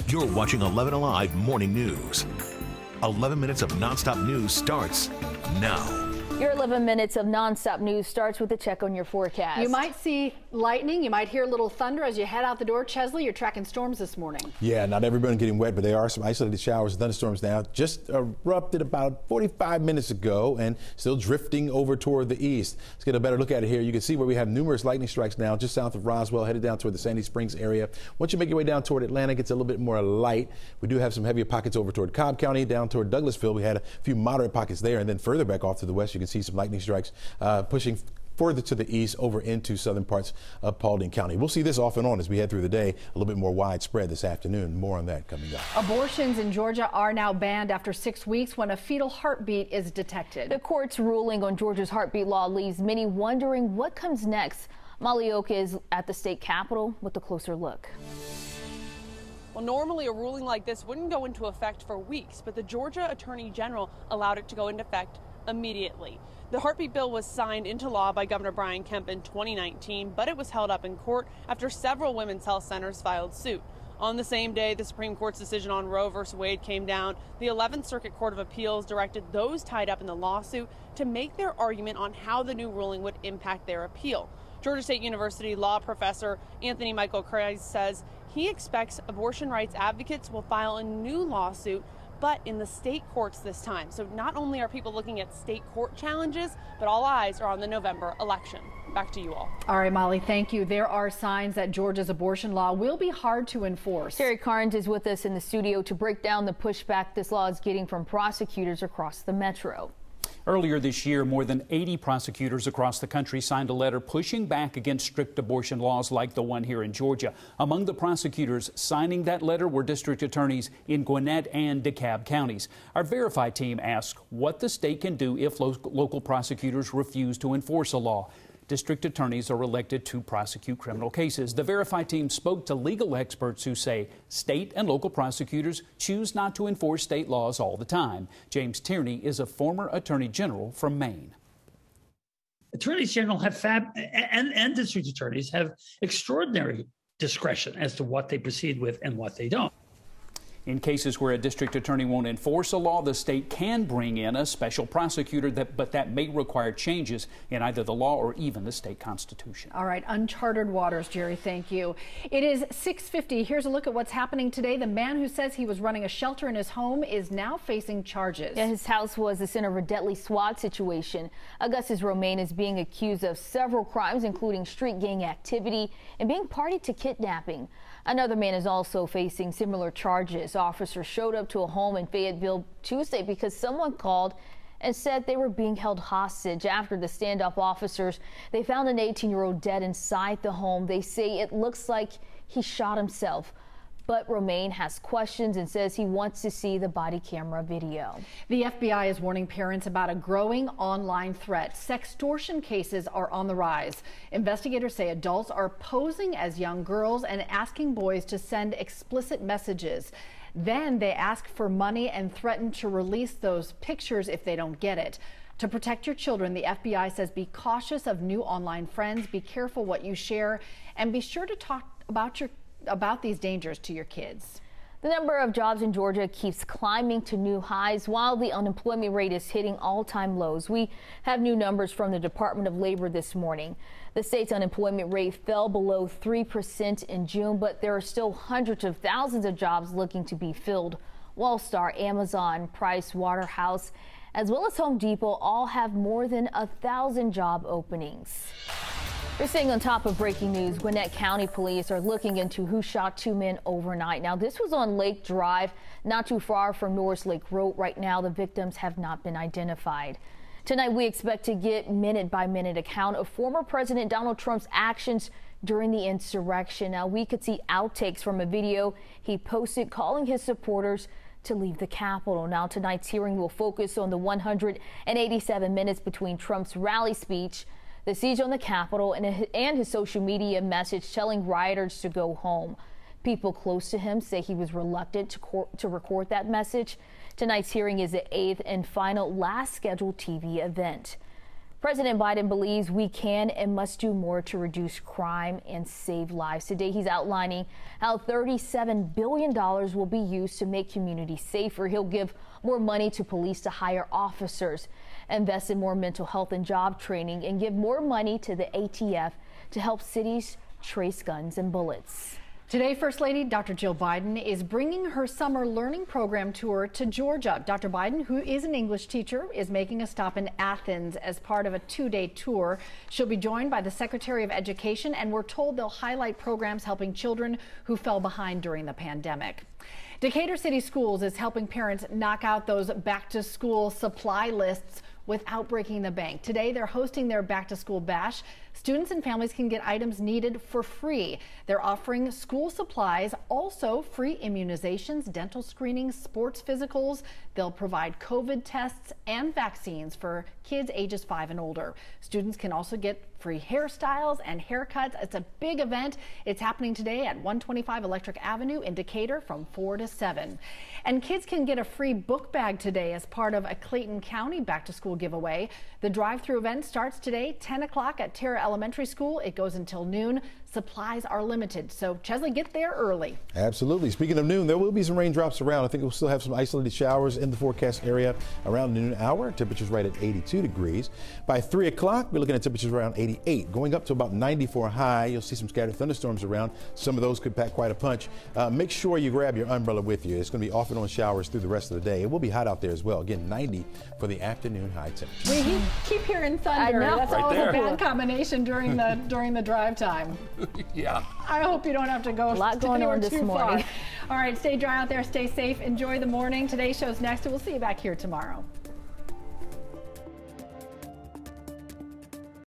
You're watching 11 Alive Morning News. 11 minutes of nonstop news starts now. Your 11 minutes of nonstop news starts with a check on your forecast. You might see lightning. You might hear a little thunder as you head out the door. Chesley, you're tracking storms this morning. Yeah, not everybody getting wet, but there are some isolated showers and thunderstorms now. Just erupted about 45 minutes ago and still drifting over toward the east. Let's get a better look at it here. You can see where we have numerous lightning strikes now just south of Roswell, headed down toward the Sandy Springs area. Once you make your way down toward Atlanta, it gets a little bit more light. We do have some heavier pockets over toward Cobb County, down toward Douglasville. We had a few moderate pockets there, and then further back off to the west, you can see some lightning strikes pushing further to the east over into southern parts of Paulding County. We'll see this off and on as we head through the day, a little bit more widespread this afternoon. More on that coming up. Abortions in Georgia are now banned after 6 weeks when a fetal heartbeat is detected. The court's ruling on Georgia's heartbeat law leaves many wondering what comes next. Molly Oak is at the state capitol with a closer look. Well, normally a ruling like this wouldn't go into effect for weeks, but the Georgia Attorney General allowed it to go into effect immediately. The heartbeat bill was signed into law by Governor Brian Kemp in 2019, but it was held up in court after several women's health centers filed suit. On the same day the Supreme Court's decision on Roe v. Wade came down, the 11th Circuit Court of Appeals directed those tied up in the lawsuit to make their argument on how the new ruling would impact their appeal. Georgia State University law professor Anthony Michael Kreis says he expects abortion rights advocates will file a new lawsuit, but in the state courts this time. So not only are people looking at state court challenges, but all eyes are on the November election. Back to you all. All right, Molly, thank you. There are signs that Georgia's abortion law will be hard to enforce. Terry Carnes is with us in the studio to break down the pushback this law is getting from prosecutors across the metro. Earlier this year, more than 80 prosecutors across the country signed a letter pushing back against strict abortion laws like the one here in Georgia. Among the prosecutors signing that letter were district attorneys in Gwinnett and DeKalb counties. Our Verify team asked what the state can do if local prosecutors refuse to enforce a law. District attorneys are elected to prosecute criminal cases. The Verify team spoke to legal experts who say state and local prosecutors choose not to enforce state laws all the time. James Tierney is a former attorney general from Maine. Attorneys general have and district attorneys have extraordinary discretion as to what they proceed with and what they don't. In cases where a district attorney won't enforce a law, the state can bring in a special prosecutor, but that may require changes in either the law or even the state constitution. All right, uncharted waters, Jerry, thank you. It is 6:50. Here's a look at what's happening today. The man who says he was running a shelter in his home is now facing charges. Yeah, his house was the center of a deadly SWAT situation. Augustus Romaine is being accused of several crimes, including street gang activity and being party to kidnapping. Another man is also facing similar charges. Officers showed up to a home in Fayetteville Tuesday because someone called and said they were being held hostage. After the standoff, officers, they found an 18-year-old dead inside the home. They say it looks like he shot himself. But Romaine has questions and says he wants to see the body camera video. The FBI is warning parents about a growing online threat. Sextortion cases are on the rise. Investigators say adults are posing as young girls and asking boys to send explicit messages. Then they ask for money and threaten to release those pictures if they don't get it. To protect your children, the FBI says be cautious of new online friends, be careful what you share, and be sure to talk about these dangers to your kids. The number of jobs in Georgia keeps climbing to new highs while the unemployment rate is hitting all-time lows. We have new numbers from the Department of Labor this morning. The state's unemployment rate fell below 3% in June, but there are still hundreds of thousands of jobs looking to be filled. Wallstar, Amazon, Price Waterhouse, as well as Home Depot all have more than 1,000 job openings. We're staying on top of breaking news. Gwinnett County Police are looking into who shot two men overnight. Now, this was on Lake Drive, not too far from Norris Lake Road. Right now, the victims have not been identified. Tonight, we expect to get minute-by-minute account of former President Donald Trump's actions during the insurrection. Now, we could see outtakes from a video he posted calling his supporters to leave the Capitol. Now, tonight's hearing will focus on the 187 minutes between Trump's rally speech, the siege on the Capitol, and his social media message telling rioters to go home. People close to him say he was reluctant to record that message. Tonight's hearing is the 8th and final last scheduled TV event. President Biden believes we can and must do more to reduce crime and save lives. Today, he's outlining how $37 billion will be used to make communities safer. He'll give more money to police to hire officers, invest in more mental health and job training, and give more money to the ATF to help cities trace guns and bullets. Today, First Lady Dr. Jill Biden is bringing her summer learning program tour to Georgia. Dr. Biden, who is an English teacher, is making a stop in Athens as part of a two-day tour. She'll be joined by the Secretary of Education, and we're told they'll highlight programs helping children who fell behind during the pandemic. Decatur City Schools is helping parents knock out those back-to-school supply lists without breaking the bank. Today, they're hosting their back-to-school bash. Students and families can get items needed for free. They're offering school supplies, also free immunizations, dental screenings, sports physicals. They'll provide COVID tests and vaccines for kids ages 5 and older. Students can also get free hairstyles and haircuts. It's a big event. It's happening today at 125 Electric Avenue in Decatur from 4 to 7. And kids can get a free book bag today as part of a Clayton County back-to-school giveaway. The drive-through event starts today, 10 o'clock at Terra Elementary School. It goes until noon. Supplies are limited, so Chesley, get there early. Absolutely. Speaking of noon, there will be some raindrops around. I think we'll still have some isolated showers in the forecast area around noon hour. Temperatures right at 82 degrees. By 3 o'clock, we're looking at temperatures around 88, going up to about 94 high. You'll see some scattered thunderstorms around. Some of those could pack quite a punch. Make sure you grab your umbrella with you. It's going to be off and on showers through the rest of the day. It will be hot out there as well. Again, 90 for the afternoon high temperature. We keep hearing thunder. That's right always there. a bad combination during the drive time. Yeah. I hope you don't have to go a lot going on this morning. All right, stay dry out there, stay safe, enjoy the morning. Today's show's next, and we'll see you back here tomorrow.